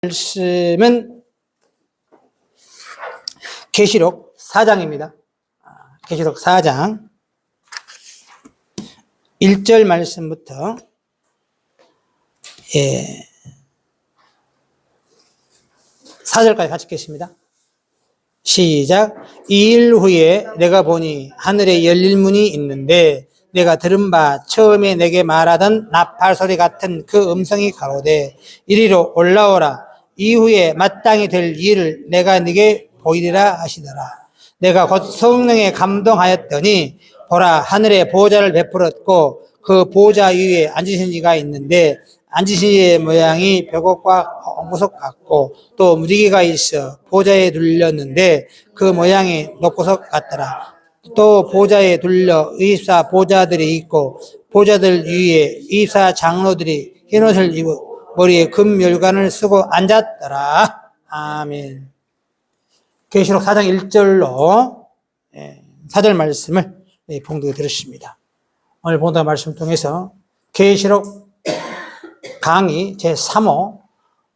말씀은 계시록 4장입니다. 계시록 4장 1절 말씀부터 4절까지 같이 읽겠습니다. 시작. 2일 후에 내가 보니 하늘에 열릴 문이 있는데 내가 들은 바 처음에 내게 말하던 나팔 소리 같은 그 음성이 가로되 이리로 올라오라. 이후에 마땅히 될 일을 내가 네게 보이리라 하시더라. 내가 곧 성령에 감동하였더니 보라, 하늘에 보좌를 베풀었고 그 보좌 위에 앉으신 이가 있는데 앉으신 이의 모양이 벽옥과 홍보석 같고 또 무지개가 있어 보좌에 둘렸는데 그 모양이 녹보석 같더라. 또 보좌에 둘려 24 보좌들이 있고 보좌들 위에 24 장로들이 흰옷을 입어 머리에 금멸관을 쓰고 앉았더라. 아멘. 계시록 4장 1절로 4절 말씀을 봉독해 드렸습니다. 오늘 봉독한 말씀을 통해서 계시록 강의 제3호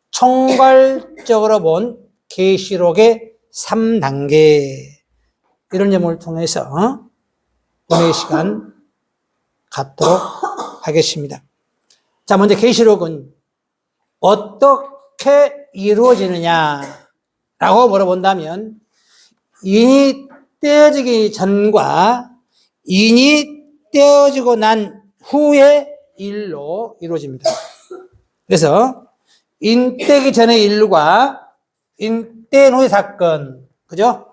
총괄적으로 본 계시록의 3단계 이런 제목을 통해서 오늘 시간 갖도록 하겠습니다. 자, 먼저 계시록은 어떻게 이루어지느냐라고 물어본다면 인이 떼어지기 전과 인이 떼어지고 난 후의 일로 이루어집니다. 그래서 인 떼기 전의 일과 인 뗀 후의 사건, 그죠?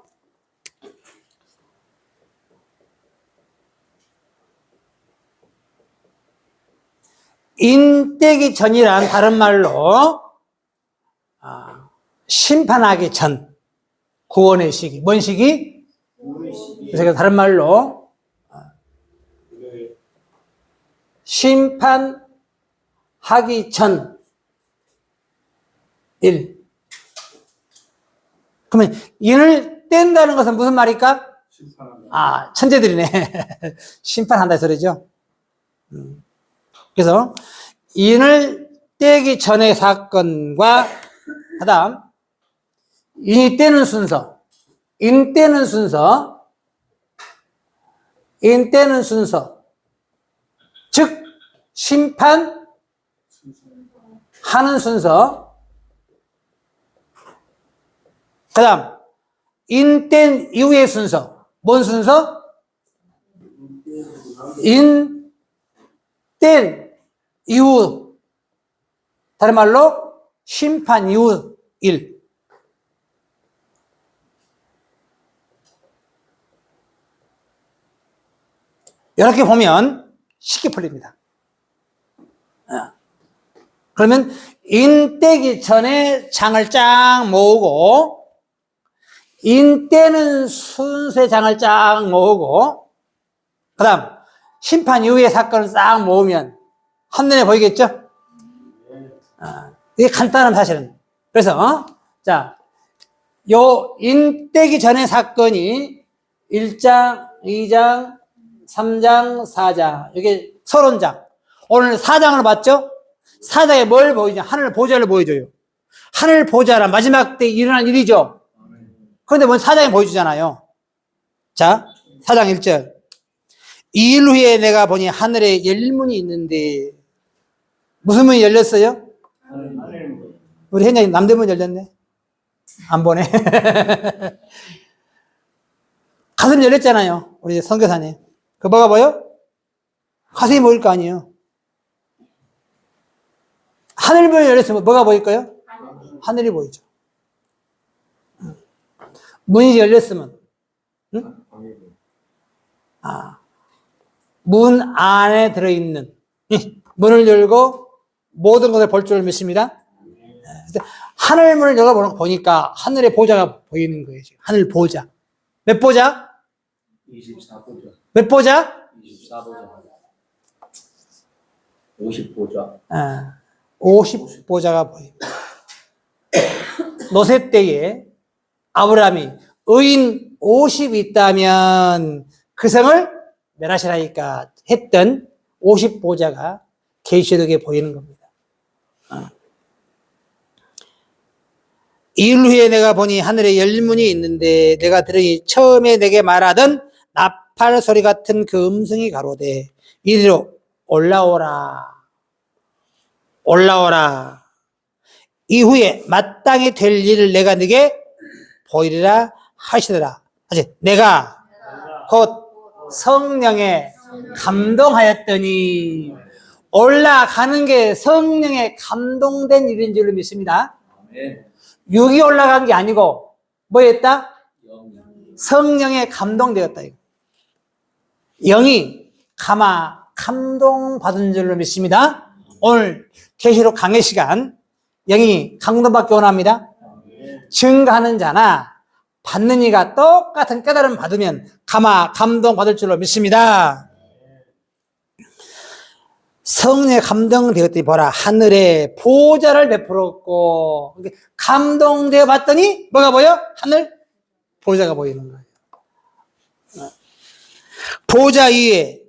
인 떼기 전이란 다른 말로 심판하기 전 구원의 시기. 뭔 시기? 그래서 다른 말로 심판하기 전 일. 그러면 인을 뗀다는 것은 무슨 말일까? 천재들이네. 심판한다 소리죠. 그래서 인을 떼기 전의 사건과 그다음 인이 떼는 순서, 인 떼는 순서, 즉 심판하는 순서, 그다음 인 뗀 이후의 순서. 뭔 순서? 인 뗀 이후, 다른 말로 심판 이후 일. 이렇게 보면 쉽게 풀립니다. 그러면 인 떼기 전에 장을 쫙 모으고 인 떼는 순서의 장을 쫙 모으고 그 다음 심판 이후의 사건을 싹 모으면 한눈에 보이겠죠? 이게 간단한 사실은. 그래서, 자, 요 인 떼기 전의 사건이 1장, 2장, 3장, 4장. 이게 서론장. 오늘 4장을 봤죠? 4장에 뭘 보이냐? 하늘 보좌를 보여줘요. 하늘 보좌란 마지막 때 일어난 일이죠? 그런데 뭔 4장에 보여주잖아요. 자, 4장 1절. 2일 후에 내가 보니 하늘에 열릴 문이 있는데 무슨 문이 열렸어요? 우리 현장님 남대문 열렸네. 안 보네. 가슴 열렸잖아요. 우리 선교사님. 그 뭐가 보여? 가슴이 보일 거 아니에요. 하늘문이 열렸으면 뭐가 보일까요? 하늘이 보이죠. 문이 열렸으면 응? 문 안에 들어있는 문을 열고 모든 것을 볼 줄 믿습니다. 하늘문을 열어보니까 하늘의 보좌가 보이는 거예요. 하늘 보좌. 몇 보좌? 24보좌. 몇 보좌? 24보좌. 50보좌. 50보좌가 보입니다. 노세 때에 아브라함이 의인 50이 있다면 그 성을 멸하시라니까 했던 50보좌가 계시록에 보이는 겁니다. 이일 후에 내가 보니 하늘에 열문이 있는데 내가 들으니 처음에 내게 말하던 나팔 소리 같은 그 음성이 가로되 이리로 올라오라. 올라오라. 이후에 마땅히 될 일을 내가 네게 보이리라 하시더라. 내가 곧 성령에 감동하였더니 올라가는 게 성령에 감동된 일인 줄로 믿습니다. 아멘. 육이 올라간 게 아니고 뭐였다? 영이. 성령에 감동되었다. 영이 감동받은 줄로 믿습니다. 오늘 계시록 강의 시간 영이 감동받기 원합니다. 증가하는 자나 받는 이가 똑같은 깨달음 받으면 감동받을 줄로 믿습니다. 성령에 감동되었더니 보라 하늘에 보좌를 베풀었고 감동되어 봤더니 뭐가 보여? 하늘 보좌가 보이는 거예요. 보좌 위에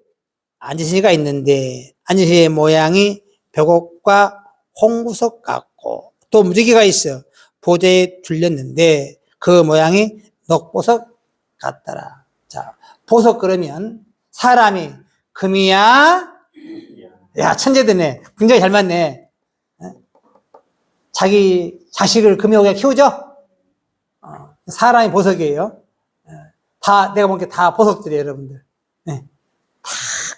앉으신 이가 있는데 앉으신 이의 모양이 벽옥과 홍구석 같고 또 무지개가 있어 보좌에 둘렸는데 그 모양이 녹보석 같더라. 자, 보석 그러면 사람이 금이야? 야, 천재되네. 굉장히 잘 맞네. 자기 자식을 금이오게 키우죠? 사람이 보석이에요. 내가 본 게 다 보석들이에요, 여러분들. 네. 다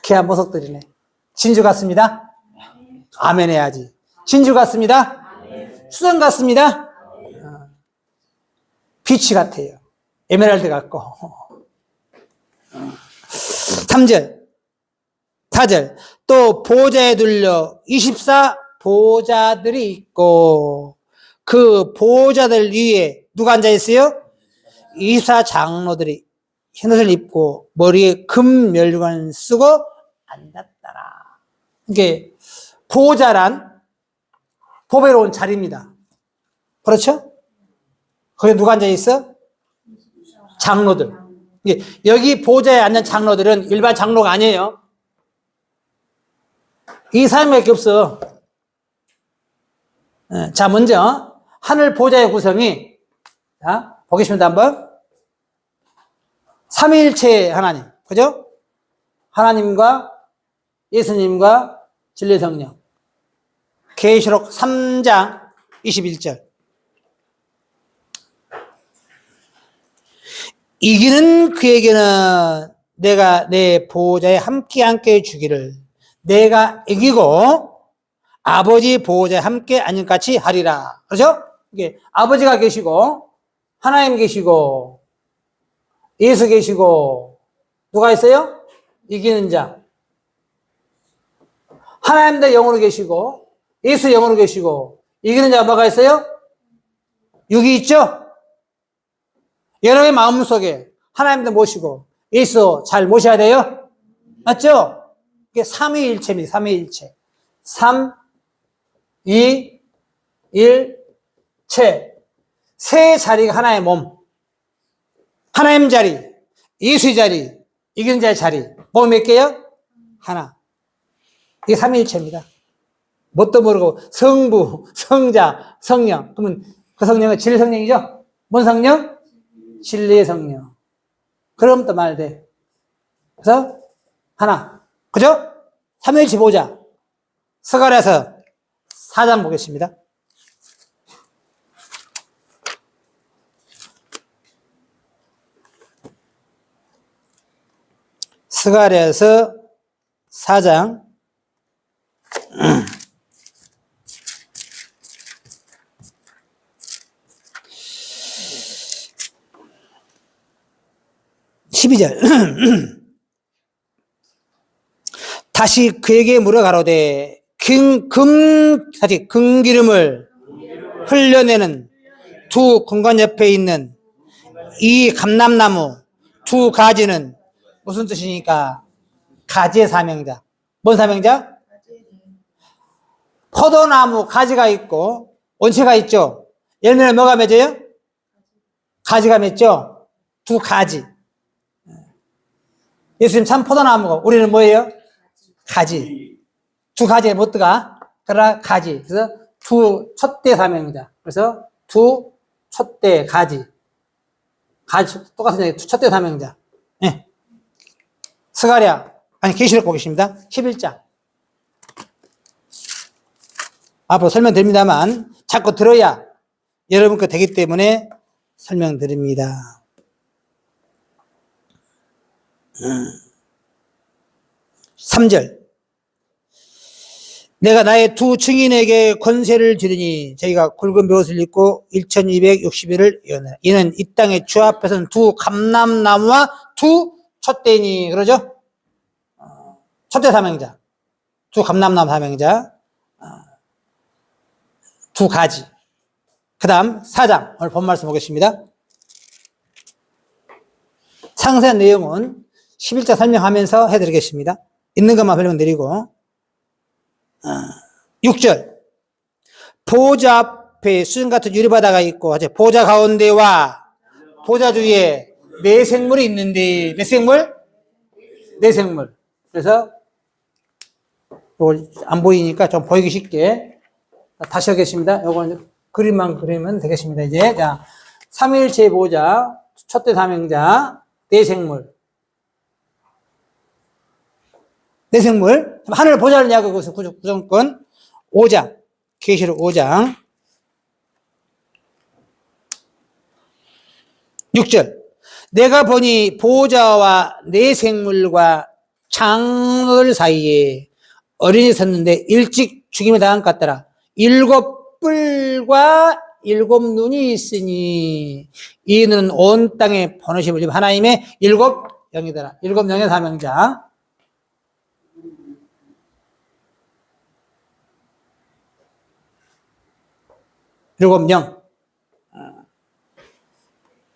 귀한 보석들이네. 진주 같습니다? 아멘 해야지. 진주 같습니다? 수정 같습니다? 비치 같아요. 에메랄드 같고. 3절, 4절. 또 보좌에 둘려 24 보좌들이 있고 그 보좌들 위에 누가 앉아 있어요? 24 장로들이 흰옷을 입고 머리에 금 멸관을 쓰고 앉았더라. 이게 보좌란 보배로운 자리입니다. 그렇죠? 거기 누가 앉아 있어? 장로들. 여기 보좌에 앉은 장로들은 일반 장로가 아니에요. 이 사람밖에 없어. 자, 먼저 하늘 보좌의 구성이 자, 보겠습니다. 한번. 삼위일체 하나님, 그죠? 하나님과 예수님과 진리 성령. 계시록 3장 21절. 이기는 그에게는 내가 내 보좌에 함께 주기를 내가 이기고 아버지 보호자에 함께 앉은 같이 하리라. 그렇죠? 이게 아버지가 계시고 하나님 계시고 예수 계시고 누가 있어요? 이기는 자. 하나님도 영으로 계시고 예수 영으로 계시고 이기는 자가 뭐가 있어요? 육이 있죠? 여러분의 마음속에 하나님도 모시고 예수 잘 모셔야 돼요? 맞죠? 이게 삼위일체입니다. 삼위일체. 3, 2, 1, 체. 세 자리가 하나의 몸. 하나님 자리, 예수의 자리, 이기는 자의 자리. 몸 몇 개요? 하나. 이게 삼위일체입니다. 뭣도 모르고 성부, 성자, 성령. 그러면 그 성령은 진리 성령이죠? 뭔 성령? 진리의 성령. 그럼 또 말 돼. 그래서 하나. 그죠? 삼위일체 보자. 스가랴서 4장 보겠습니다. 스가랴서 4장 12절. 다시 그에게 물어 가로되 금기름을 흘려내는 두 금관 옆에 있는 이 감람나무 두 가지는 무슨 뜻이니까? 가지의 사명자. 뭔 사명자? 포도나무 가지가 있고 원체가 있죠. 열매는 뭐가 맺어요? 가지가 맺죠. 두 가지. 예수님 참 포도나무고 우리는 뭐예요? 가지. 두 가지에 못 들어가. 그러나 가지. 그래서 두 첫대 사명자. 그래서 두 촛대, 가지. 가지, 똑같은 촛대 삼형자. 예. 스가랴, 아니, 계시록 보겠습니다. 11장. 앞으로 설명드립니다만, 자꾸 들어야 여러분 거 되기 때문에 설명드립니다. 3절. 내가 나의 두 증인에게 권세를 주리니 저희가 굵은 벼옷을 입고 1260일을 이어내라. 이는 이 땅의 주 앞에서는 두 감람나무와 두 촛대니 그러죠? 촛대 삼형자, 두 감람나무 삼형자, 두 가지. 그 다음 4장 오늘 본 말씀 보겠습니다. 상세한 내용은 11장 설명하면서 해드리겠습니다. 있는 것만 설명드리고 6절 보좌 앞에 수정 같은 유리바다가 있고 보좌 가운데와 보좌 주위에 네 생물이 있는데 몇 생물? 네 생물. 그래서 안 보이니까 좀 보이기 쉽게 다시 하겠습니다. 요거 그림만 그리면 되겠습니다. 이제 자 삼위일체 보좌, 촛대 삼형자, 네 생물. 네 생물. 하늘 보좌를 이야기하고 있어. 구정권 5장. 계시록 5장. 6절. 내가 보니 보좌와 네 생물과 창을 사이에 어린이 섰는데 일찍 죽임에 당한 것 같더라. 7뿔과 7눈이 있으니 이 눈은 온 땅에 번호심을 지금 하나님의 7영이더라. 7영의 사명자. 일곱 영.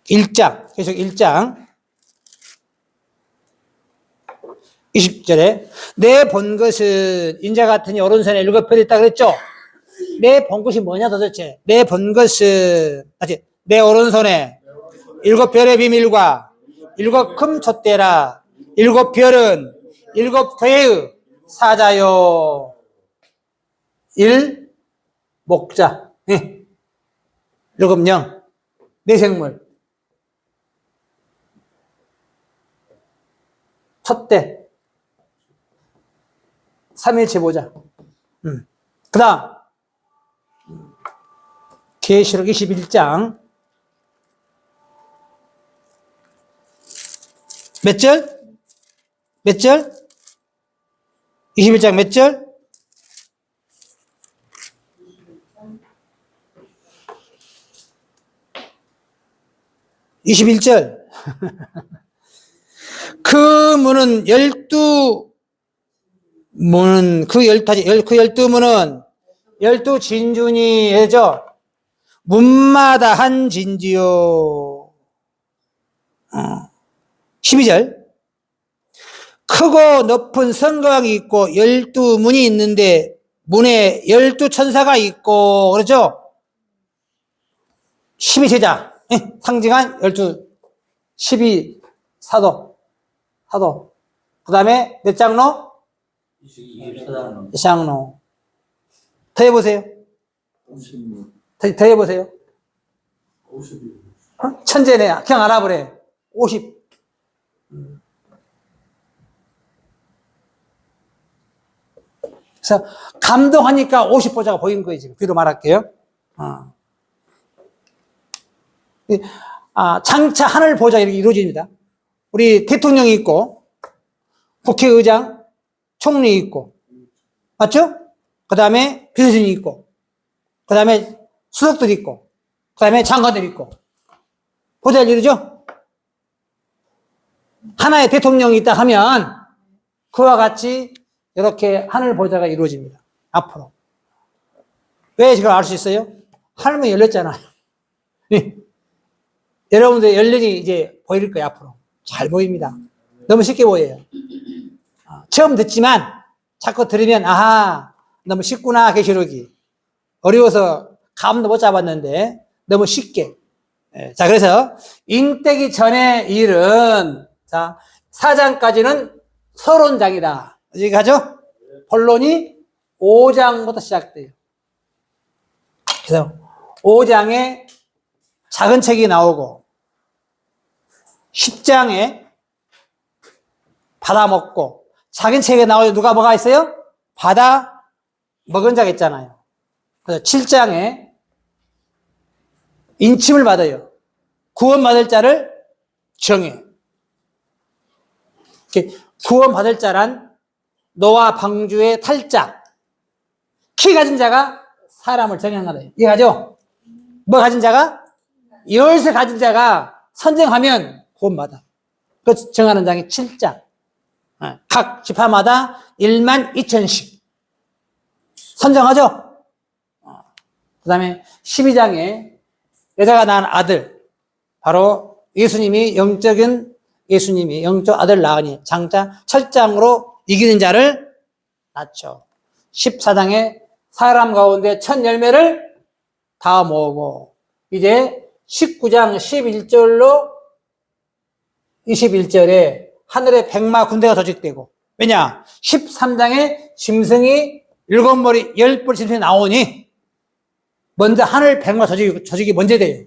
1장, 계속 1장. 20절에 내 본 것은 인자 같으니 오른손에 7별 있다 그랬죠? 내 본 것이 뭐냐 도대체? 내 본 것은 내 오른손에 7별의 비밀과 7금 촛대라. 7별은 7대의 사자요 1 목자. 7영 네 생물 촛대 삼일체 보자. 그 다음 계시록 21장 몇 절? 몇 절? 21장 몇 절? 21절. 그 문은 12문은 그 12문은 12진주니죠. 문마다 한 진주요. 12절. 크고 높은 성곽이 있고 12문이 있는데 문에 12천사가 있고 그렇죠? 12제자 상징한 12 사도. 그 다음에 몇 장로? 24장로. 장로. 더 해보세요. 56. 더 해보세요. 52. 천재네. 그냥 알아보래. 50. 그래서 감동하니까 50보자가 보이는 거예요. 지금 뒤로 말할게요. 장차 하늘 보좌 이렇게 이루어집니다. 우리 대통령이 있고, 국회의장, 총리 있고, 맞죠? 그 다음에 비서진이 있고, 그 다음에 수석들이 있고, 그 다음에 장관들이 있고, 보좌를 이루죠? 하나의 대통령이 있다 하면, 그와 같이 이렇게 하늘 보좌가 이루어집니다. 앞으로. 왜 제가 알 수 있어요? 하늘문이 열렸잖아요. 여러분들 열린이 이제 보일 거예요, 앞으로. 잘 보입니다. 너무 쉽게 보여요. 처음 듣지만 자꾸 들으면, 아하, 너무 쉽구나, 계시록이. 어려워서 감도 못 잡았는데, 너무 쉽게. 자, 그래서, 인되기 전의 일은, 자, 4장까지는 서론장이다. 여기 가죠? 본론이 5장부터 시작돼요. 그래서 5장에 작은 책이 나오고 10장에 받아먹고 작은 책에 나오고 누가 뭐가 있어요? 받아 먹은 자가 있잖아요. 그래서 7장에 인침을 받아요. 구원받을 자를 정해. 구원받을 자란 노아 방주의 탈자. 키 가진 자가 사람을 정한 거다. 이해가죠? 뭐 가진 자가? 열쇠 가진 자가 선정하면 구원받아. 그 정하는 장이 7장. 각 지파마다 12,000씩 선정하죠? 그 다음에 12장에 여자가 낳은 아들, 바로 영적 아들 낳으니 장자 철장으로 이기는 자를 낳죠. 14장에 사람 가운데 첫 열매를 다 모으고, 이제 19장 11절로 21절에 하늘에 백마 군대가 조직되고, 왜냐? 13장에 짐승이 7머리 10뿔 짐승이 나오니 먼저 하늘 백마 조직이 먼저 돼요.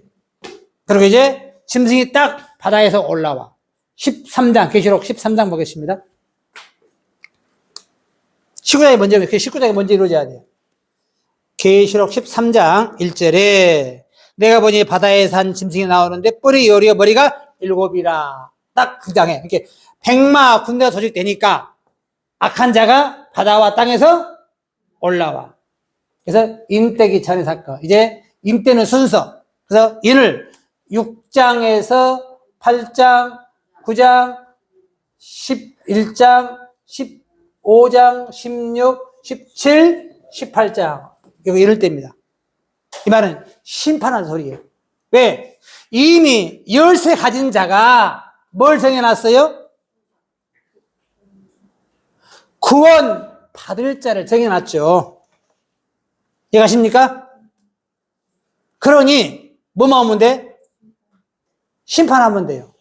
그리고 이제 짐승이 딱 바다에서 올라와. 13장, 계시록 13장 보겠습니다. 19장이 먼저 이루어져야 돼요. 계시록 13장 1절에 내가 보니 바다에 산 짐승이 나오는데 뿔이 여리어 머리가 7이라. 딱 그 장에. 이렇게 백마 군대가 조직되니까 악한 자가 바다와 땅에서 올라와. 그래서 인때기 전의 사건. 이제 인때는 순서. 그래서 인을 6장에서 8장, 9장, 11장, 15장, 16, 17, 18장. 이거 이럴 때입니다. 이 말은 심판하는 소리예요. 왜? 이미 열쇠 가진 자가 뭘 정해놨어요? 구원 받을 자를 정해놨죠. 이해가십니까? 그러니 뭐만 하면 돼? 심판하면 돼요.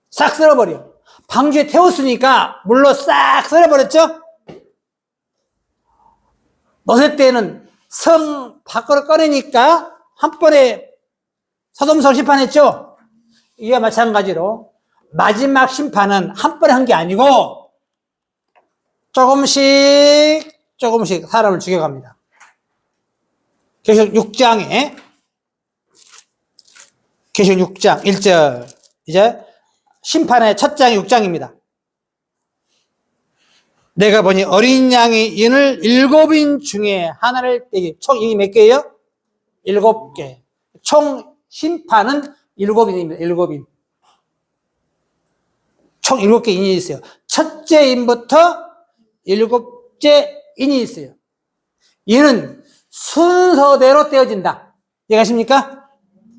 싹 쓸어버려. 방주에 태웠으니까 물로 싹 쓸어버렸죠? 노새 때는 성 밖으로 꺼내니까 한 번에 소돔성 심판했죠? 이와 마찬가지로 마지막 심판은 한 번에 한 게 아니고 조금씩 사람을 죽여갑니다. 계시록 6장 1절. 이제 심판의 첫 장이 6장입니다. 내가 보니 어린 양이 인을 7인 중에 하나를 떼기. 총 인이 몇 개예요? 7개. 총 심판은 7인입니다. 7인. 총 7개 인이 있어요. 첫째 인부터 7째 인이 있어요. 이는 순서대로 떼어진다. 이해가십니까?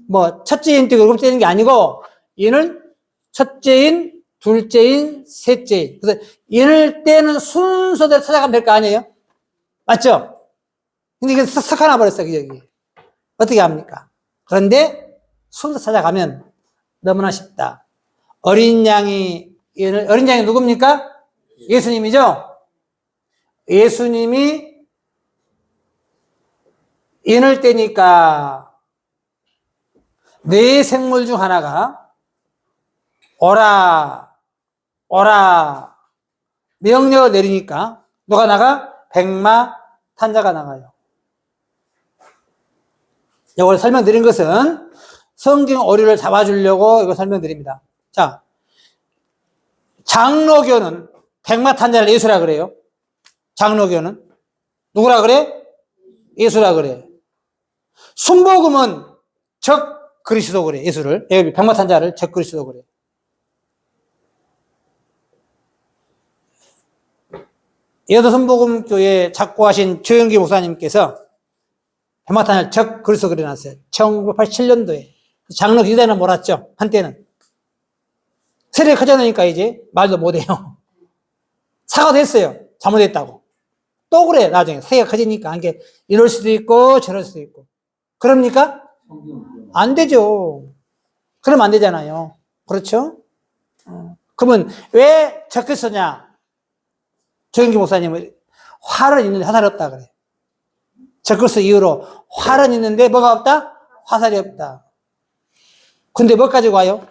뭐 첫째 인 떼고 7째 떼는 게 아니고 인은 첫째 인, 둘째 인, 셋째 인. 그래서 인을 떼는 순서대로 찾아가면 될 거 아니에요? 맞죠? 근데 이게 싹 하나 버렸어요, 여기. 어떻게 합니까? 그런데 순서 찾아가면 너무나 쉽다. 어린 양이 누굽니까? 예수님이죠? 예수님이 인을 떼니까 네 생물 중 하나가 오라 명령을 내리니까 누가 나가? 백마 탄자가 나가요. 이걸 설명드린 것은 성경 오류를 잡아주려고 이거 설명드립니다. 자, 장로교는 백마 탄자를 예수라 그래요. 장로교는 누구라 그래? 예수라 그래. 순복음은 적 그리스도 그래. 예수를 백마 탄자를 적 그리스도 그래. 여도순복음교회 작고하신 조영기 목사님께서 백마 탄자를 적 그리스도 그려놨어요. 1987년도에 장로 기대는 몰았죠. 한때는 세력이 커져나니까 이제 말도 못해요. 사과도 했어요. 잘못했다고. 또 그래. 나중에 세계가 커지니까 이게 이럴 수도 있고 저럴 수도 있고. 그럽니까? 안 되죠. 그러면 안 되잖아요. 그렇죠? 그러면 왜 적게 쓰냐? 조영기 목사님은 활은 있는데 화살이 없다 그래. 적글스 이후로 활은 있는데 뭐가 없다? 화살이 없다. 군대 뭐 가지고 가요?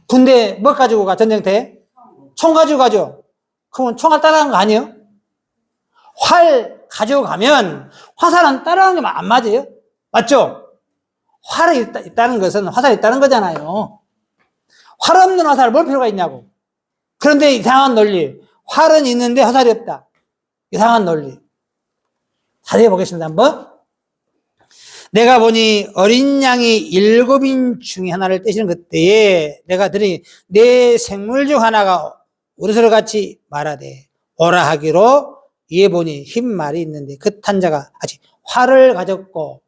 군대 뭐 가지고 가, 전쟁터에? 총 가지고 가죠. 그러면 총알 따라간 거 아니에요? 활 가지고 가면 화살은 따라가는 게 안 맞아요? 맞죠? 활이 있다는 것은 화살이 있다는 거잖아요. 활 없는 화살을 뭘 필요가 있냐고. 그런데 이상한 논리. 활은 있는데 화살이 없다. 이상한 논리. 자세히 보겠습니다. 한번. 내가 보니 어린 양이 7인 중에 하나를 떼시는 그때에 내가 들으니 내 생물 중 하나가 우리서로 같이 말하되 오라 하기로 이에 보니 흰 말이 있는데 그 탄자가 아직 활을 가졌고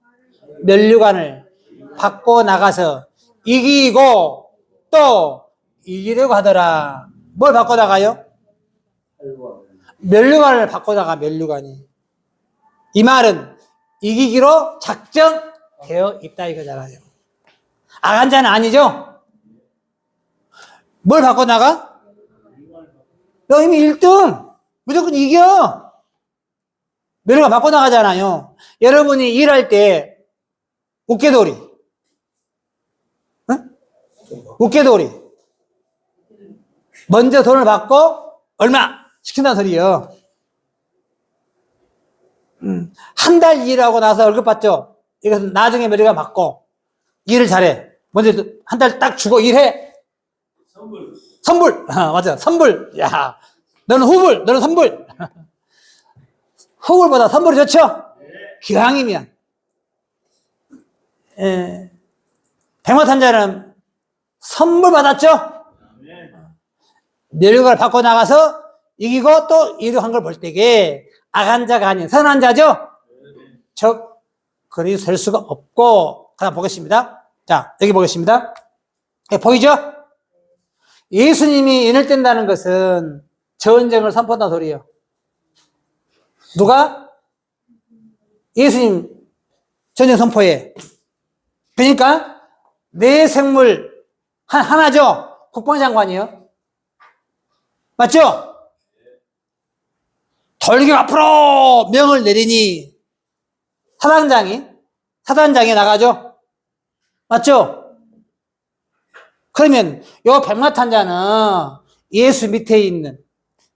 면류관을 받고 나가서 이기고 또 이기려고 하더라. 뭘 받고 나가요? 면류관을 받고 나가. 면류관이. 이 말은 이기기로 작정되어 있다 이거잖아요. 악한 자는 아니죠? 뭘 받고 나가? 너 이미 1등 무조건 이겨. 면류관 받고 나가잖아요. 여러분이 일할 때 웃개돌이, 응? 웃개돌이 먼저 돈을 받고 얼마 시킨다는 소리예요. 한 달 일하고 나서 월급 받죠. 이것은 나중에 면류관 받고 일을 잘해. 먼저 한 달 딱 주고 일해. 선불. 맞아. 선불. 야, 너는 후불, 너는 선불. 후불보다 선불이 좋죠? 기왕이면. 백마탄자는 선물 받았죠? 면류관을 받고 나가서 이기고 또 일을 한 걸 볼 때에 악한 자가 아닌 선한 자죠? 즉, 그리 설 수가 없고, 하나 보겠습니다. 자, 여기 보겠습니다. 보이죠? 예수님이 인을 뗀다는 것은 전쟁을 선포한다는 소리예요. 누가? 예수님 전쟁 선포해. 그러니까 내 생물 하나죠? 국방장관이요. 맞죠? 돌격 앞으로 명을 내리니 사단장이 나가죠? 맞죠? 그러면 요 백마탄자는 예수 밑에 있는,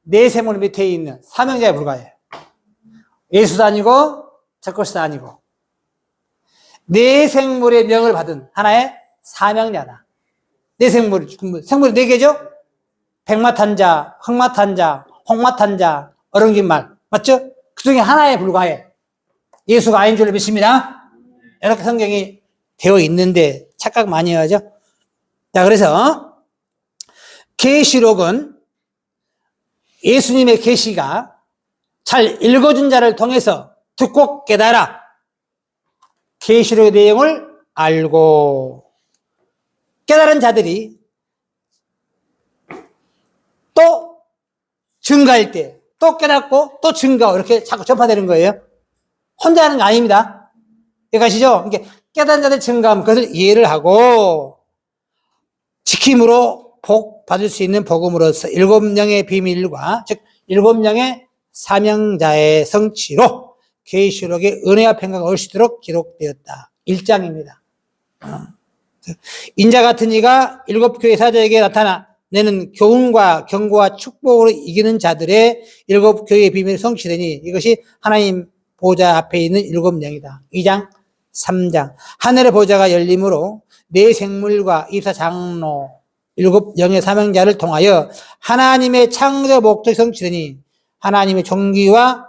내 생물 밑에 있는 사명자에 불과해요. 예수도 아니고 적그리스도도 아니고 내 생물의 명을 받은 하나의 사명자다. 내 생물이 4개죠? 백마탄자, 흑마탄자, 홍마탄자, 어른긴말. 맞죠? 그 중에 하나에 불과해. 예수가 아닌 줄 믿습니다. 이렇게 성경이 되어 있는데 착각 많이 하죠? 자, 그래서 계시록은 예수님의 계시가 잘 읽어준 자를 통해서 듣고 깨달아 계시록의 내용을 알고 깨달은 자들이 또 증가할 때 또 깨닫고 또 증가하고 이렇게 자꾸 전파되는 거예요. 혼자 하는 거 아닙니다. 이해가시죠? 그러니까 깨달은 자들 증가하면 그것을 이해를 하고 지킴으로 복 받을 수 있는 복음으로서 7명의 비밀과 즉 7명의 사명자의 성취로 계시록의 은혜와 평강을 올 수 있도록 기록되었다. 1장입니다. 인자 같은 이가 7교회 사자에게 나타내는 교훈과 경고와 축복으로 이기는 자들의 7교회의 비밀이 성취되니 이것이 하나님 보좌 앞에 있는 7명이다. 2장, 3장. 하늘의 보좌가 열림으로 네 생물과 24장로 7영의 사명자를 통하여 하나님의 창조 목적이 성취되니 하나님의 존귀와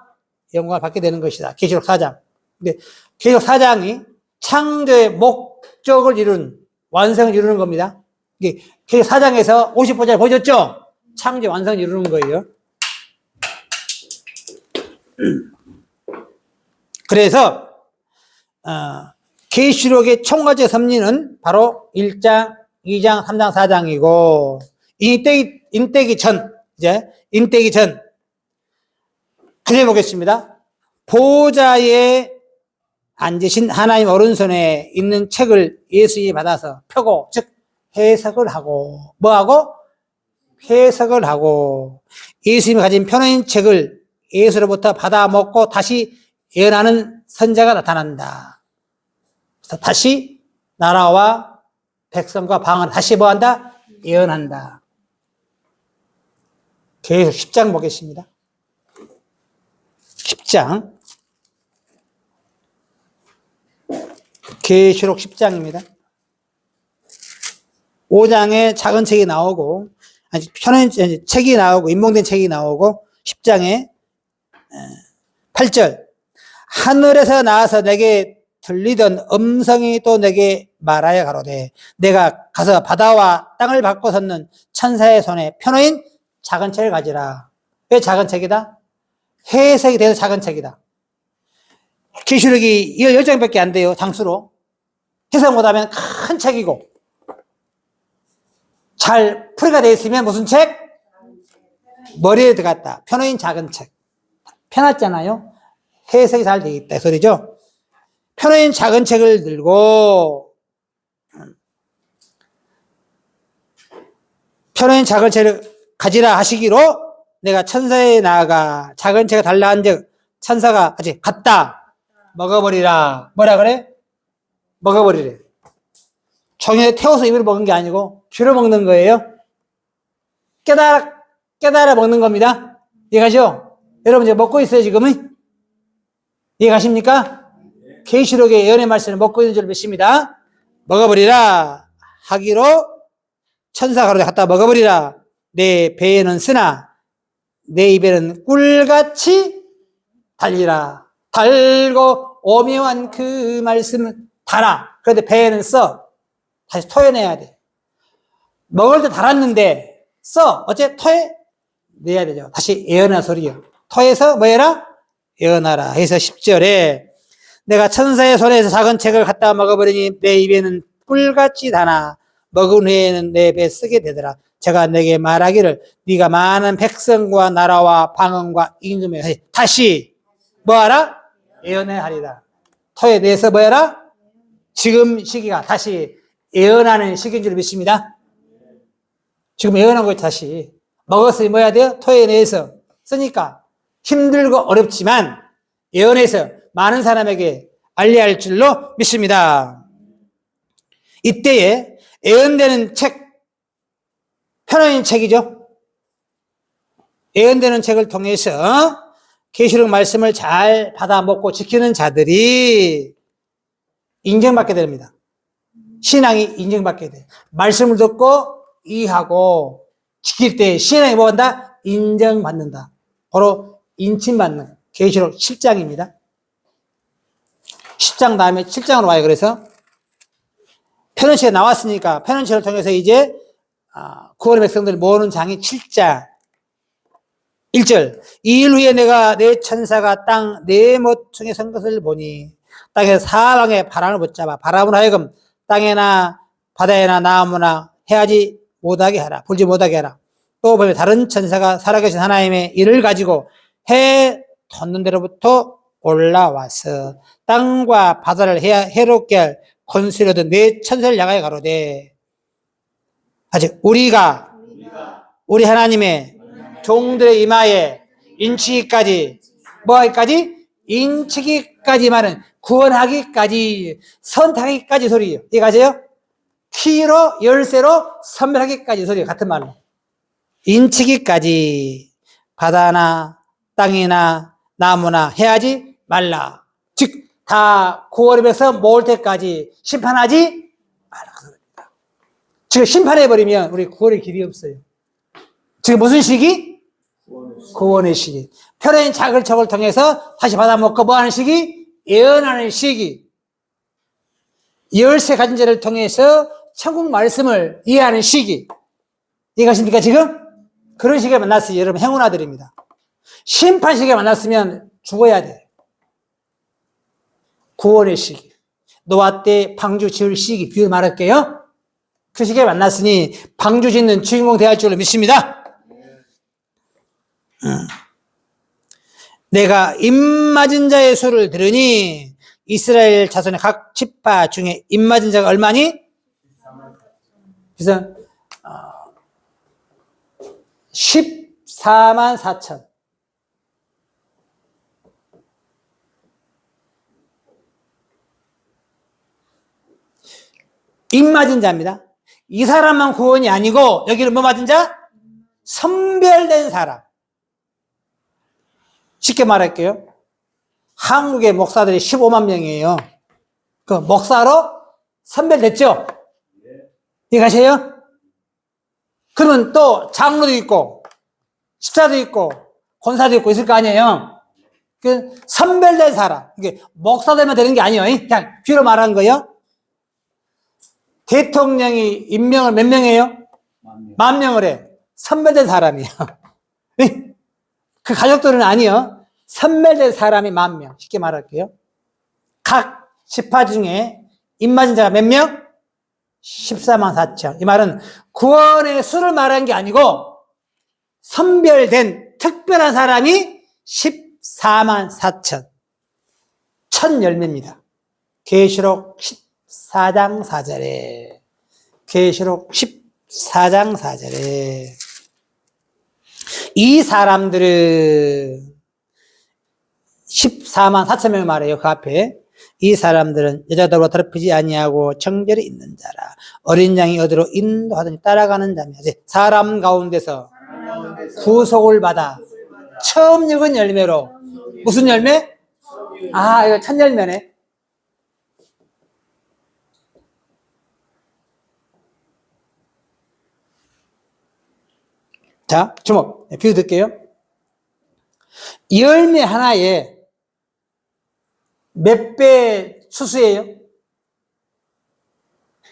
영광을 받게 되는 것이다. 계시록 4장. 근데 계시록 4장이 창조의 목적을 이룬 완성을 이루는 겁니다. 계시록 4장에서 50보좌를 보셨죠? 창조 완성을 이루는 거예요. 그래서 계시록의 총괄적 섭리는 바로 1장, 2장, 3장, 4장이고 인때기 전 그래 보겠습니다. 보좌에 앉으신 하나님 오른손에 있는 책을 예수님이 받아서 펴고 즉 해석을 하고 뭐하고? 해석을 하고 예수님이 가진 편한 책을 예수로부터 받아 먹고 다시 예언하는 선자가 나타난다. 그래서 다시 나라와 백성과 방언 다시 뭐한다? 예언한다. 계속 10장 보겠습니다. 10장. 계시록 10장입니다. 5장에 작은 책이 나오고, 편한 책이 나오고, 인봉된 책이 나오고, 10장에 8절. 하늘에서 나와서 내게 들리던 음성이 또 내게 말하여 가로되, 내가 가서 바다와 땅을 바꿔 섰는 천사의 손에 표노인 작은 책을 가지라. 왜 작은 책이다? 해석이 돼서 작은 책이다. 계시록이 10장밖에 안 돼요, 장수로. 해석 못하면 큰 책이고, 잘 풀이가 되어 있으면 무슨 책? 머리에 들어갔다. 표노인 작은 책. 펴놨잖아요. 해석이 잘 되어 있다 소리죠. 표노인 작은 책을 들고, 표노인 작은 책을 가지라 하시기로 내가 천사에 나아가 작은 책을 달라 한즉 천사가 아직 갔다 먹어버리라. 뭐라 그래? 먹어버리래. 종이에 태워서 입으로 먹은 게 아니고 귀로 먹는 거예요. 깨달아 먹는 겁니다. 이해가죠? 여러분 이제 먹고 있어요 지금은? 이해가십니까? 계시록의 예언의 말씀을 먹고 있는 줄 믿습니다. 먹어버리라 하기로 천사가 가로되 갖다 먹어버리라. 내 배에는 쓰나 내 입에는 꿀같이 달리라. 달고 오묘한 그 말씀을 달아. 그런데 배에는 써. 다시 토해내야 돼. 먹을 때 달았는데 써. 어째 토해내야 되죠. 다시 예언한 소리요. 토해서 뭐 해라? 예언하라. 해서 10절에 내가 천사의 손에서 작은 책을 갖다 먹어버리니 내 입에는 꿀같이 다나 먹은 후에는 내 배에 쓰게 되더라. 제가 내게 말하기를 네가 많은 백성과 나라와 방언과 임금에 다시 뭐하라? 예언해 하리라. 토에 대해서 뭐하라? 지금 시기가 다시 예언하는 시기인 줄 믿습니다. 지금 예언한 거 다시 먹었으니 뭐 해야 돼요? 토에 대해서 쓰니까 힘들고 어렵지만 예언해서 많은 사람에게 알려야 할 줄로 믿습니다. 이때에 예언되는 책, 편안한 책이죠. 예언되는 책을 통해서 계시록 말씀을 잘 받아 먹고 지키는 자들이 인정받게 됩니다. 신앙이 인정받게 돼. 말씀을 듣고 이해하고 지킬 때 신앙이 뭐한다? 인정받는다. 바로 인침받는 계시록 7장입니다. 10장 다음에 7장으로 와요. 그래서 편언시가 나왔으니까 편언시를 통해서 이제 구원의 백성들 모으는 장이 7장 1절. 이 일 후에 내가 내 천사가 땅 네 모퉁이에 선 것을 보니 땅에서 사방에 바람을 붙잡아 바람으로 하여금 땅에나 바다에나 나무나 해하지 못하게 하라. 불지 못하게 하라. 또 보면 다른 천사가 살아계신 하나님의 일을 가지고 해 돋는 데로부터 올라와서 땅과 바다를 해롭게 할 권세를 얻은 네 천사를 향하여 가로되 아직 우리가 우리 하나님의 종들의 이마에 인치기까지 뭐하기까지? 인치기까지만은 구원하기까지 선택하기까지 소리예요. 이해가세요? 키로 열쇠로 선별하기까지 소리예요. 같은 말로 인치기까지 바다나 땅이나 나무나 해하지 말라. 즉 다 구원의 백성 모을 때까지 심판하지 말라. 지금 심판해버리면 우리 구원의 길이 없어요. 지금 무슨 시기? 구원의 시기. 표라인 작은 척을 통해서 다시 받아먹고 뭐하는 시기? 예언하는 시기. 열쇠 가진 자를 통해서 천국 말씀을 이해하는 시기. 이해가십니까 지금? 그런 시기에 만났어요. 여러분 행운아들입니다. 심판 시기에 만났으면 죽어야 돼. 구원의 시기. 노아 때 방주 지을 시기 비유 말할게요. 그 시기에 만났으니 방주 짓는 주인공 되어야 할 줄로 믿습니다. 내가 입맞은 자의 수를 들으니 이스라엘 자손의 각 지파 중에 입맞은 자가 얼마니? 그래서 14만 4천. 입 맞은 자입니다. 이 사람만 구원이 아니고 여기는 뭐 맞은 자? 선별된 사람. 쉽게 말할게요. 한국의 목사들이 15만 명이에요. 그 목사로 선별됐죠? 이해가세요? 그러면 또 장로도 있고 집사도 있고 권사도 있고 있을 거 아니에요? 그 선별된 사람. 이게 목사되면 되는 게 아니에요. 그냥 비로 말한 거예요. 대통령이 임명을 몇 명이에요? 10,000명을 해. 선별된 사람이에요. 그 가족들은 아니요. 선별된 사람이 10,000명. 쉽게 말할게요. 각 지파 중에 입맞은 자가 몇 명? 144,000. 이 말은 구원의 수를 말한 게 아니고 선별된 특별한 사람이 144,000. 1010입니다. 계시록 14장 4절에 계시록 14장 4절에 이 사람들은 144,000명을 말해요. 그 앞에 이 사람들은 여자들로 더럽히지 아니하고 정결이 있는 자라 어린 양이 어디로 인도하더니 따라가는 자며 사람 가운데서 구속을 받아 처음 읽은 열매로 무슨 열매? 아, 이거 첫 열매네. 자, 주목. 비유 드릴게요. 열매 하나에 몇 배 수수예요?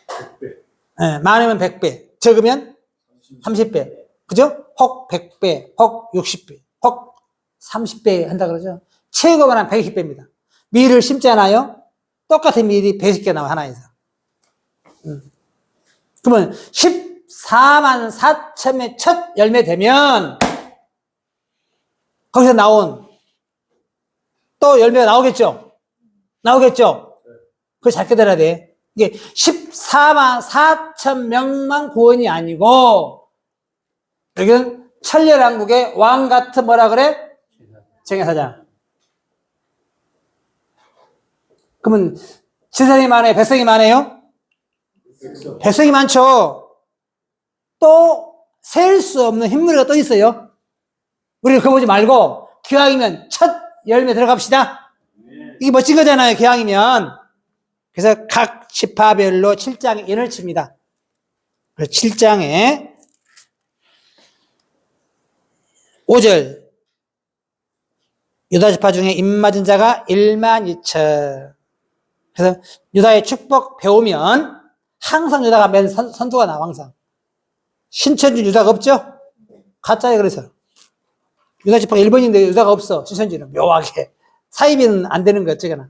100배. 네, 많으면 100배, 적으면 30배. 그죠? 혹 100배, 혹 60배, 혹 30배 한다 그러죠? 최고만 한 120배입니다. 밀을 심잖아요? 똑같은 밀이 120개 나와, 하나에서. 그러면 144,000의 첫 열매 되면 거기서 나온 또 열매가 나오겠죠? 나오겠죠? 그걸 잘 깨달아야 돼. 이게 144,000명만 구원이 아니고 여기는 천렬왕국의 왕 같은 뭐라 그래? 정예사장. 그러면 지성이 많아요? 백성이 많아요? 백성이 많죠. 또 셀 수 없는 흰무리가 또 있어요. 우리가 그거 보지 말고 기왕이면 첫 열매 들어갑시다. 이게 멋진 거잖아요. 기왕이면. 그래서 각 지파별로 7장에 인을 칩니다. 그래서 7장에 5절 유다 지파 중에 입맞은 자가 12,000. 그래서 유다의 축복 배우면 항상 유다가 맨 선두가 나와. 항상 신천지 유다가 없죠? 가짜예요. 그래서 유다 지파가 1번인데 유다가 없어. 신천지는 묘하게 사입은 안 되는 거 어쩌거나.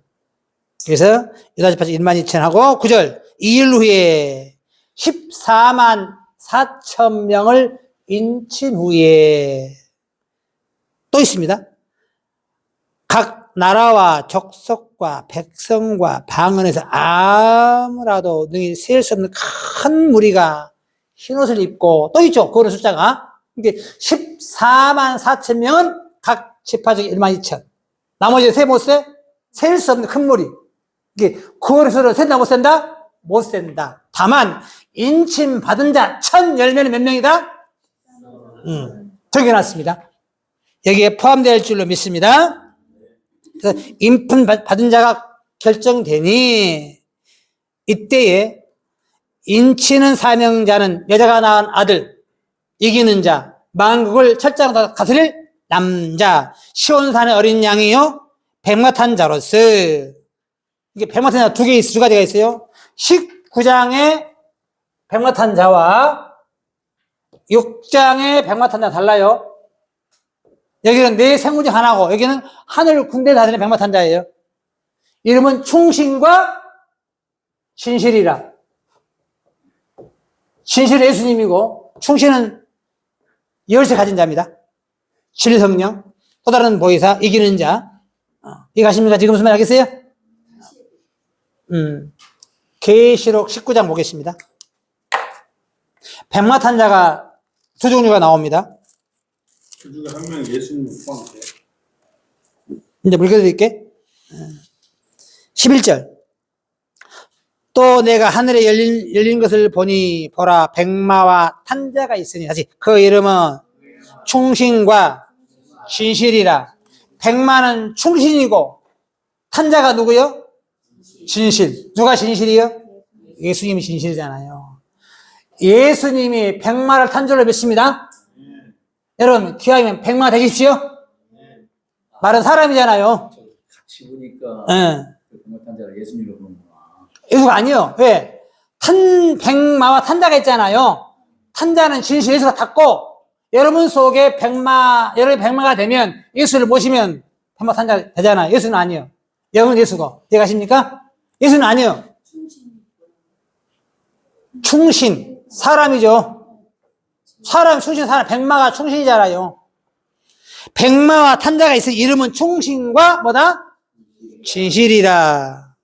그래서 유다 지파 12,000하고 9절 2일 후에 144,000명을 인친 후에 또 있습니다. 각 나라와 족속과 백성과 방언에서 아무라도 능히 셀 수 없는 큰 무리가 흰옷을 입고 또 있죠. 그거는 숫자가. 이게 144,000명은 각 지파 중에 12,000. 나머지 세 못 세? 셀 수 없는 큰 무리. 이게 그거를 센다 못 센다? 못 센다. 다만 인침 받은 자 1,010명은 몇 명이다? 정해놨습니다. 여기에 포함될 줄로 믿습니다. 그래서 인품 받은 자가 결정되니 이때에 인치는 사명자는 여자가 낳은 아들, 이기는 자, 만국을 철장으로 다스릴 남자, 시온산의 어린 양이요 백마탄 자로서. 이게 백마탄 자 두 가지가 있어요. 19장의 백마탄 자와 6장의 백마탄 자 달라요. 여기는 네 생물 중 하나고 여기는 하늘 군대 다스리는 백마탄 자예요. 이름은 충신과 진실이라. 진실은 예수님이고 충신은 열쇠 가진 자입니다. 진리성령, 또 다른 보혜사, 이기는 자. 이해가십니까? 지금 무슨 말 알겠어요? 계시록 19장 보겠습니다. 백마탄 자가 두 종류가 나옵니다. 그 중에 한 명이 예수님 포함돼요. 이제 물겨드릴게. 11절. 또 내가 하늘에 열린 것을 보니 보라 백마와 탄자가 있으니 다시 그 이름은 충신과 진실이라. 백마는 충신이고 탄자가 누구요? 진실. 누가 진실이요? 예수님이 진실이잖아요. 예수님이 백마를 탄자로 맺습니다. 여러분 기왕이면 백마 되십시오. 말은 사람이잖아요. 같이 보니까 예. 백마탄자를 예수님으로 보는구나. 예수가 아니요. 왜? 백마와 탄자가 있잖아요. 탄자는 진실 예수가 탔고, 여러분 속에 여러분이 백마가 되면 예수를 모시면 백마 탄자 되잖아요. 예수는 아니요. 여러분 예수가. 이해가십니까? 예수는 아니요. 충신. 사람이죠. 충신, 백마가 충신이잖아요. 백마와 탄자가 있으니 이름은 충신과 뭐다? 진실이라.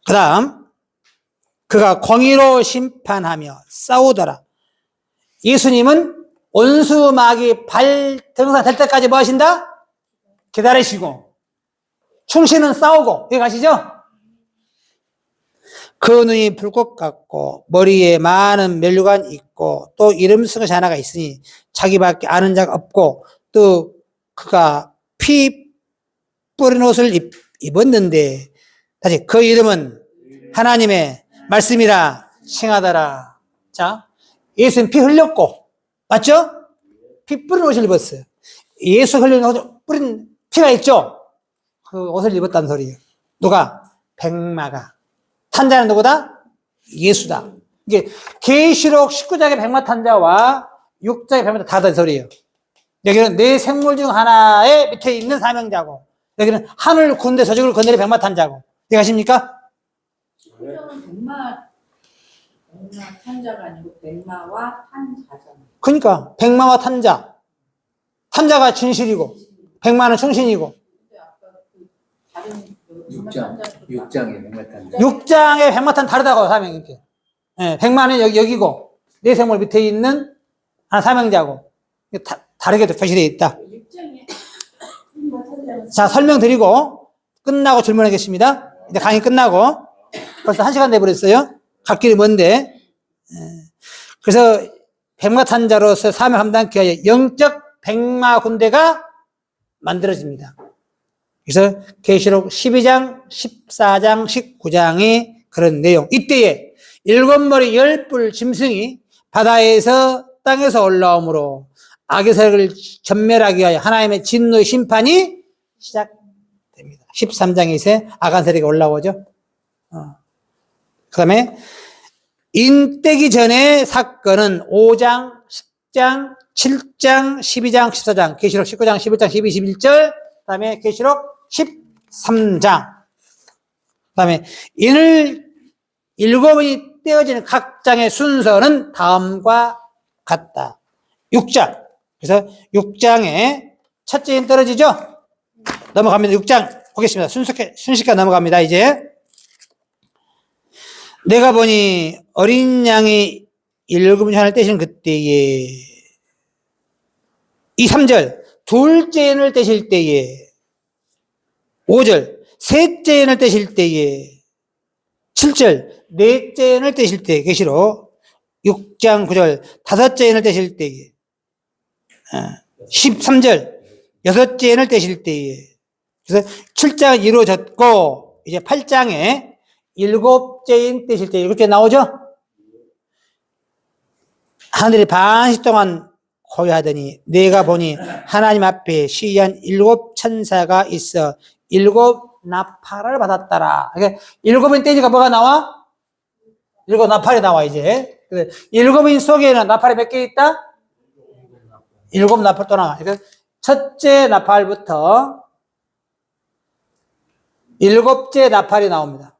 그 다음, 그가 공의로 심판하며 싸우더라. 예수님은 온수마귀 발등사 될 때까지 뭐 하신다? 기다리시고, 충신은 싸우고, 여기 가시죠? 그 눈이 불꽃 같고, 머리에 많은 면류관 있고, 또 이름 쓴 것이 하나가 있으니, 자기밖에 아는 자가 없고, 또 그가 피 뿌린 옷을 입었는데, 다시 그 이름은 하나님의 말씀이라 칭하더라. 자, 예수는 피 흘렸고, 맞죠? 피 뿌린 옷을 입었어요. 예수 흘린 뿌린 피가 있죠? 그 옷을 입었다는 소리예요. 누가? 백마가. 탄자는 누구다? 예수다. 이게 계시록 19장의 백마 탄자와 6장의 백마 탄자 다른 소리예요. 여기는 네 생물 중 하나의 밑에 있는 사명자고, 여기는 하늘 군대 서적을 건드린 백마 탄자고. 이해가십니까? 성경은 백마 탄자가 아니고 백마와 탄자잖아요. 그러니까 백마와 탄자. 탄자가 진실이고 백마는 충신이고. 근데 아까 그 다른 6장의 백마탄자. 6장의 백마탄 다르다고 사명이 이렇게. 예, 백마는 여기고 네 생물 밑에 있는 하나 사명자고. 다르게 표시되어 있다. 6장에 자, 설명드리고 끝나고 질문하겠습니다. 이제 강의 끝나고 벌써 1시간 돼버렸어요. 갈 길이 먼데. 그래서 백마탄자로서 사명 감당하기 위하여 영적 백마 군대가 만들어집니다. 그래서 계시록 12장, 14장, 19장의 그런 내용. 이때에 7머리 10뿔 짐승이 바다에서 땅에서 올라오므로 악의 세력을 전멸하기 위하여 하나님의 진노의 심판이 시작됩니다. 13장에 이제 악한 세력이 올라오죠. 그 다음에 인떼기 전의 사건은 5장, 10장, 7장, 12장, 14장, 계시록 19장, 11장, 12, 11절, 그 다음에 계시록 13장. 그 다음에 인을 7번이 떼어지는 각 장의 순서는 다음과 같다. 6장. 그래서 6장에 첫째 인 떨어지죠? 넘어갑니다. 6장 보겠습니다. 순식간에 넘어갑니다. 이제 내가 보니 어린 양이 7번을 떼시는 그때에 2, 3절 둘째 인을 떼실 때에 5절 셋째 인을 떼실 때에 7절 넷째 인을 떼실 때에 계시록 6장 9절 다섯째 인을 떼실 때에 13절 여섯째 인을 떼실 때에 그래서 7장은 이루어졌고 이제 8장에 7째 인 떼실 때 이렇게 나오죠? 하늘이 반시 동안 고요하더니 내가 보니 하나님 앞에 시위한 7 천사가 있어 7 나팔을 받았더라. 그러니까 7인 떼니까 뭐가 나와? 7 나팔이 나와 이제. 7인 속에는 나팔이 몇 개 있다? 7 나팔 또 나와. 그러니까 첫째 나팔부터 7째 나팔이 나옵니다.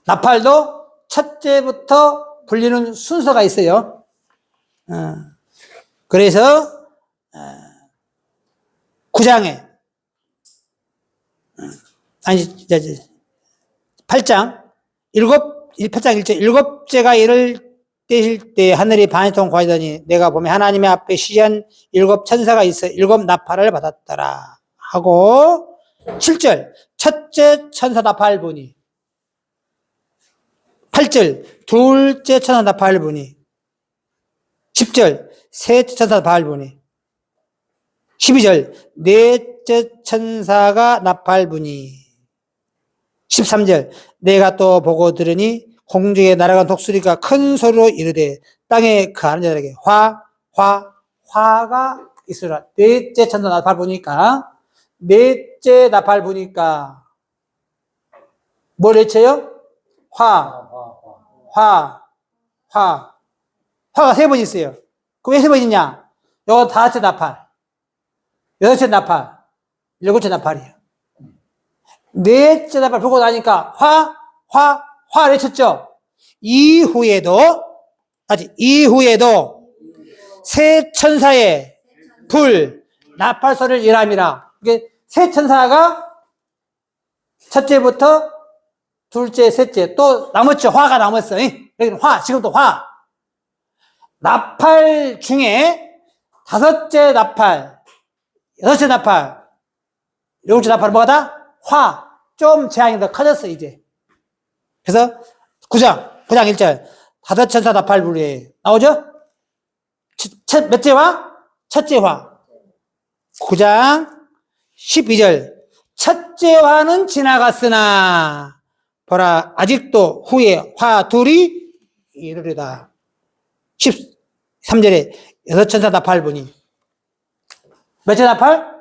나팔도 첫째부터 불리는 순서가 있어요. 그래서 9장에 8장 8장 1절 7째가 이를 떼실 때 하늘이 반시동 고하더니 내가 보면 하나님의 앞에 시한 7 천사가 있어 7 나팔을 받았더라 하고 7절 첫째 천사 나팔분이. 8절 둘째 천사 나팔분이. 10절 셋째 천사 나팔분이. 12절 넷째 천사가 나팔분이. 13절 내가 또 보고 들으니 공중에 날아간 독수리가 큰 소리로 이르되 땅에 거하는 자들에게 화가 있으라. 넷째 천사 나팔 부니까 넷째 나팔 부니까 뭘 외쳐요? 화가 세 번 있어요. 그럼 왜 세 번 있냐? 이건 다섯째 나팔, 여섯째 나팔, 일곱째 나팔이에요. 넷째 나팔 불고 나니까 화 외쳤죠? 이후에도 세 천사의 불, 나팔 소리를 일함이라. 이게 세 천사가 첫째부터 둘째, 셋째, 또 남았죠. 화가 남았어. 여기는 지금도 화. 나팔 중에 다섯째 나팔, 여섯째 나팔, 일곱째 나팔 뭐가 다? 좀 재앙이 더 커졌어, 이제. 그래서 9장 1절 다섯 천사 나팔 불이 나오죠? 몇째 화? 첫째 화. 9장 12절 첫째 화는 지나갔으나 보라 아직도 후에 화 둘이 이르리다. 13절에 여섯 천사 나팔 분이. 몇째 나팔?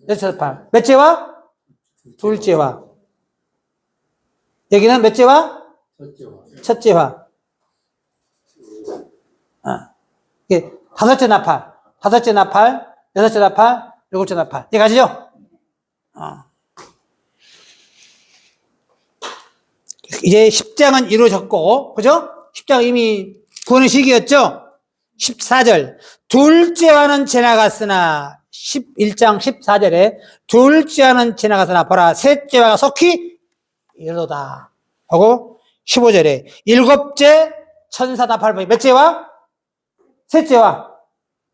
여섯 나팔. 몇째 화? 둘째 화. 여기는 몇째 화? 첫째 화. 이게 다섯째 나팔, 여섯째 나팔, 일곱째 나팔. 이해 가시죠? 이제 10장은 이루어졌고, 그죠? 10장 이미 구원의 시기였죠? 14절. 둘째와는 지나갔으나, 11장 14절에 둘째와는 지나갔으나, 보라, 셋째와 속히 이르도다. 하고, 15절에 일곱째 천사 나팔, 몇째와? 셋째와.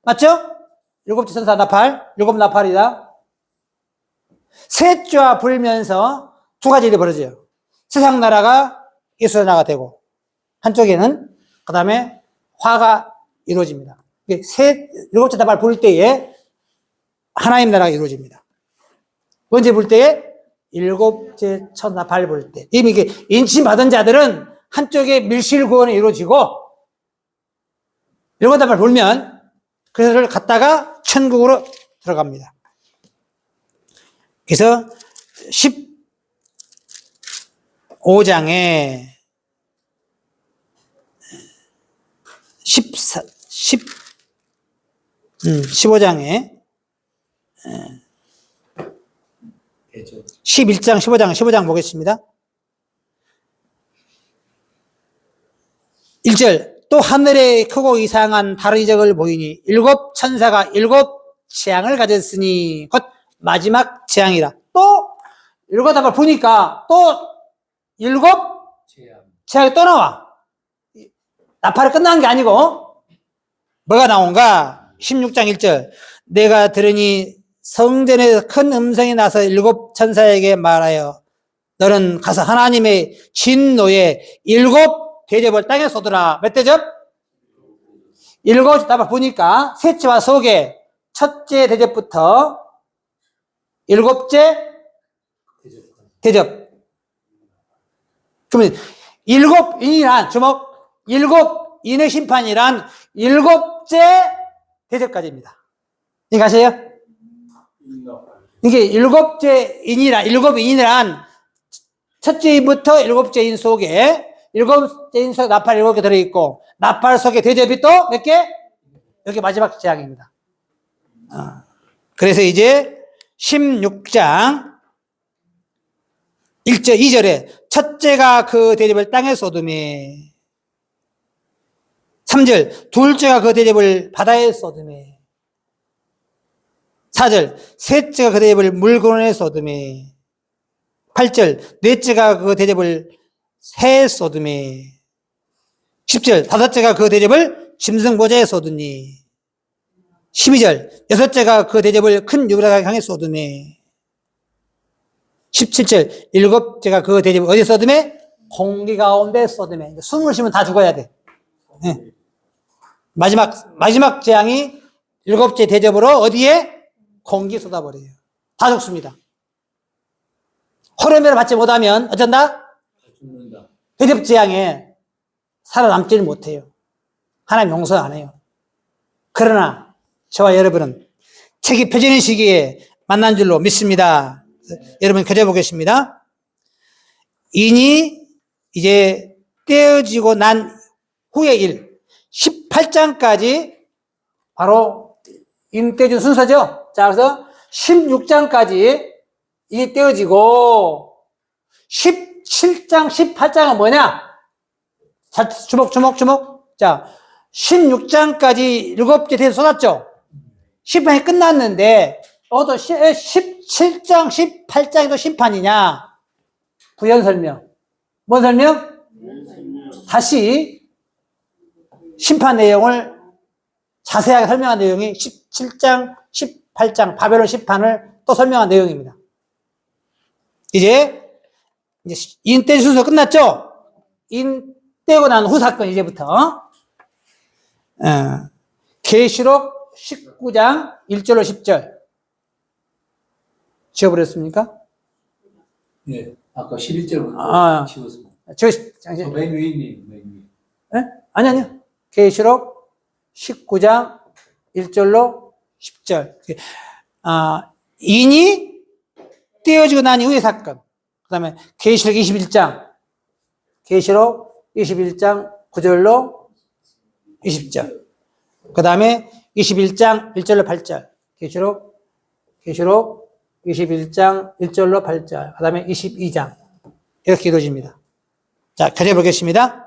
맞죠? 일곱째 천사 나팔, 일곱 나팔이다. 셋째와 불면서 두 가지 일이 벌어져요. 세상 나라가 이스라엘 나라가 되고, 한쪽에는 그 다음에 화가 이루어집니다. 일곱째 나팔 불 때에 하나님 나라가 이루어집니다. 언제 불 때에? 일곱째 천사 나팔 불 때. 이미 이게 인침받은 자들은 한쪽에 밀실 구원이 이루어지고, 일곱 나팔 불면 그들을 갔다가 천국으로 들어갑니다. 그래서 15장에 15장에 11장 15장 보겠습니다. 1절 또 하늘에 크고 이상한 다른 이적을 보이니 일곱 천사가 일곱 재앙을 가졌으니 곧 마지막 재앙이라. 또 일곱 답을 보니까 또 일곱 재앙이 또 나와. 나팔이 끝난 게 아니고 뭐가 나온가? 16장 1절 내가 들으니 성전에서 큰 음성이 나서 일곱 천사에게 말하여 너는 가서 하나님의 진노에 일곱 대접을 땅에 쏟으라. 몇 대접? 일곱 답을 보니까 셋째와 속에 첫째 대접부터 일곱째 대접. 그러면 일곱 인이란 주목 일곱 인의 심판이란 일곱째 대접까지입니다. 이해 가세요? 이게 일곱째 인이란 첫째 인부터 일곱째 인 속에 일곱째 인 속에 나팔 일곱 개 들어있고 나팔 속에 대접이 또 몇 개? 여기 마지막 재앙입니다. 그래서 이제 16장 1절 2절에 첫째가 그 대접을 땅에 쏟으매 3절 둘째가 그 대접을 바다에 쏟으매 4절 셋째가 그 대접을 물건에 쏟으매 8절 넷째가 그 대접을 새에 쏟으매 10절 다섯째가 그 대접을 짐승보좌에 쏟으니 12절 여섯째가 그 대접을 큰 유브라가 강에 쏟으매 17절 일곱째가 그 대접을 어디 쏟음에? 공기 가운데 쏟음에. 숨을 쉬면 다 죽어야 돼. 네. 마지막 재앙이 일곱째 대접으로 어디에? 공기 쏟아버려요. 다 죽습니다. 호르몬을 받지 못하면 어쩐다? 죽는다. 대접 재앙에 살아남지를 못해요. 하나님 용서 안 해요. 그러나 저와 여러분은 책이 펴지는 시기에 만난 줄로 믿습니다. 여러분 켜져 보겠습니다. 인이 이제 떼어지고 난 후의 일 18장까지 바로 인 떼어준 순서죠. 자, 그래서 16장까지 이 떼어지고 17장, 18장은 뭐냐? 자, 주목. 자, 16장까지 일곱째 대접 쏟았죠? 18장이 끝났는데, 또 17장, 18장이 심판이냐? 부연 설명. 뭔 설명? 다시 심판 내용을 자세하게 설명한 내용이 17장, 18장 바벨론 심판을 또 설명한 내용입니다. 이제 인 떼 순서 끝났죠? 인 떼고 난 후 사건 이제부터 계시록 19장 1절로 10절 지워버렸습니까? 예. 아까 11절부터 지웠습니다. 맨 위님, 맨 위. 아니요. 계시록 19장 1절로 10절. 인이 떼어지고 난 이후의 사건. 그 다음에 계시록 21장 9절로 20절. 그 다음에 21장 1절로 8절. 계시록 21장 1절로 8절. 그 다음에 22장. 이렇게 이루어집니다. 자, 켜져 보겠습니다.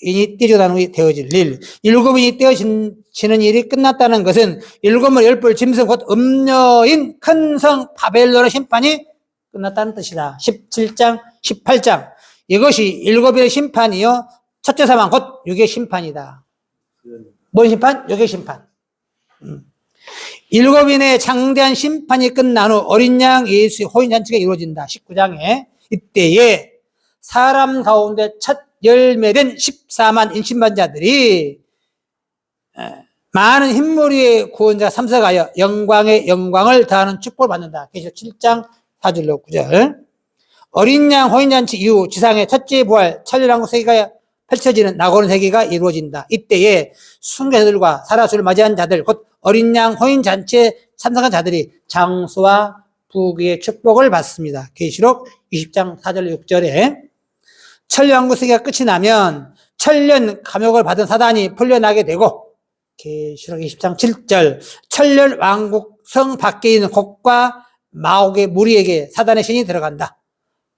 인이 떼어지고 난 후에 되어질 일. 일곱인이 떼어지는 일이 끝났다는 것은 일곱을 열불 짐승 곧 음녀인 큰 성 바벨론의 심판이 끝났다는 뜻이다. 17장, 18장. 이것이 일곱의 심판이요. 첫째 사망 곧 육의 심판이다. 뭔 심판? 육의 심판. 일곱인의 장대한 심판이 끝난 후 어린 양 예수의 호인잔치가 이루어진다. 19장에. 이때에 사람 가운데 첫 열매된 14만 인신반자들이 많은 흰머리의 구원자가 참석하여 영광의 영광을 더하는 축복을 받는다. 계시록 7장 4절로 9절. 어린 양 호인잔치 이후 지상의 첫째 부활 천년왕국 세계가 펼쳐지는 나고는 세계가 이루어진다. 이때에 순교자들과 살아수를 맞이한 자들 곧 어린 양 호인잔치에 참석한 자들이 장수와 부귀의 축복을 받습니다. 계시록 20장 4절 6절에 천년왕국 세계가 끝이 나면 천년 감옥을 받은 사단이 풀려나게 되고 계시록 20장 7절 천년왕국 성 밖에 있는 곡과 마옥의 무리에게 사단의 신이 들어간다.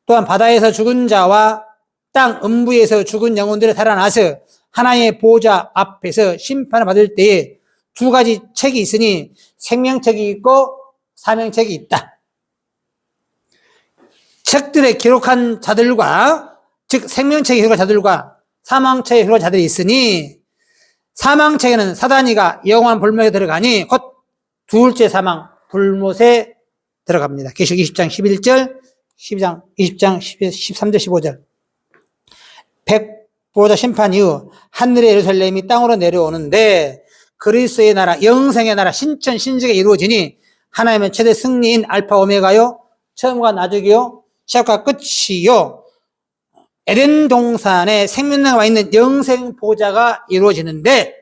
또한 바다에서 죽은 자와 땅 음부에서 죽은 영혼들이 살아나서 하나님의 보호자 앞에서 심판을 받을 때에 두 가지 책이 있으니 생명책이 있고 사명책이 있다. 책들에 기록한 자들과 즉 생명책에 기록한 자들과 사망책에 기록한 자들이 있으니 사망책에는 사단이가 영원한 불못에 들어가니 곧 둘째 사망 불못에 들어갑니다. 계시록 20장 11절 20장 13절 15절 백보자 심판 이후 하늘의 예루살렘이 땅으로 내려오는데 그리스도의 나라 영생의 나라 신천 신세가 이루어지니 하나님은 최대 승리인 알파 오메가요 처음과 나중이요 시작과 끝이요 에덴 동산에 생명나무가 있는 영생 보좌가 이루어지는데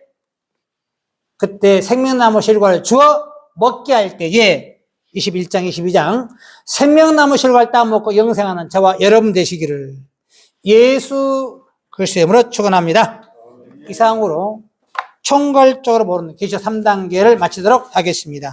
그때 생명나무 실과를 주어 먹게 할 때에 21장 22장 생명나무 실과를 따먹고 영생하는 저와 여러분 되시기를 예수 그리스도의 이름으로 축원합니다. 이상으로 총괄적으로 보는 계시록 3단계를 마치도록 하겠습니다.